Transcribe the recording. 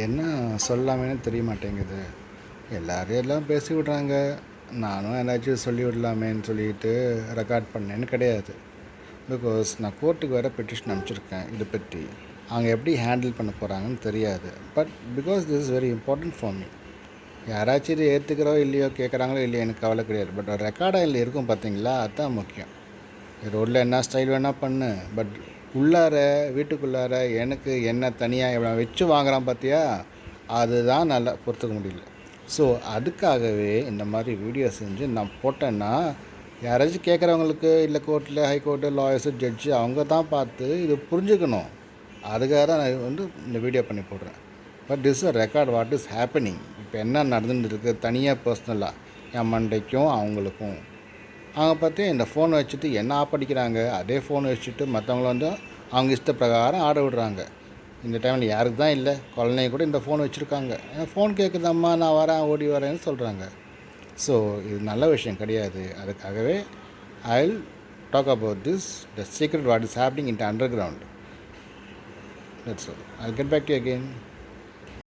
என்ன சொல்லாமேன்னு தெரிய மாட்டேங்குது. எல்லாரும் எல்லாம் பேசி விட்றாங்க. நானும் ஏதாச்சும் சொல்லி விடலாமேன்னு சொல்லிட்டு ரெக்கார்ட் பண்ணேன்னு கிடையாது. பிகாஸ் நான் கோர்ட்டுக்கு வேறு பெட்டிஷன் அனுப்பிச்சிருக்கேன் இதை பற்றி. அவங்க எப்படி ஹேண்டில் பண்ண போகிறாங்கன்னு தெரியாது. But because this is very important for me. யாராச்சும் இது ஏற்றுக்கிறோ இல்லையோ, கேட்குறாங்களோ இல்லையோ, எனக்கு கவலை கிடையாது. பட் ரெக்கார்டாக இல்லை இருக்கும் பார்த்தீங்களா, அதுதான் முக்கியம். ரோட்டில் என்ன ஸ்டைல் வேணால் பண்ணு, பட் உள்ளார வீட்டுக்குள்ளார எனக்கு என்ன தனியாக எவ்வளோ வச்சு வாங்குகிறான் பார்த்தியா, அதுதான் நல்லா பொறுத்துக்க முடியல. ஸோ அதுக்காகவே இந்த மாதிரி வீடியோ செஞ்சு நான் போட்டேன்னா யாராச்சும் கேட்குறவங்களுக்கு, இல்லை கோர்ட்டில் ஹைகோர்ட்டு லாயர்ஸு ஜட்ஜு அவங்க தான் பார்த்து இது புரிஞ்சுக்கணும். அதுக்காக தான் நான் இந்த வீடியோ பண்ணி போடுறேன். But this a record what is happening. இப்போ என்ன நடந்துருக்கு தனியாக பர்சனலாக என் மண்டைக்கும் அவங்களுக்கும். அவங்க பார்த்து இந்த ஃபோனை வச்சுட்டு என்ன ஆப்படிக்கிறாங்க. அதே ஃபோனை வச்சுட்டு மற்றவங்கள அவங்க இஷ்ட பிரகாரம் ஆட விடுறாங்க. இந்த டைமில் யாருக்கு தான் இல்லை, குழந்தைங்க கூட இந்த ஃபோன் வச்சுருக்காங்க. ஃபோன் கேட்குதம்மா, நான் வரேன், ஓடி வரேன்னு சொல்கிறாங்க. ஸோ இது நல்ல விஷயம் கிடையாது. அதுக்காகவே I will talk about this, the secret what is happening in underground. That's all. I will get back to you again.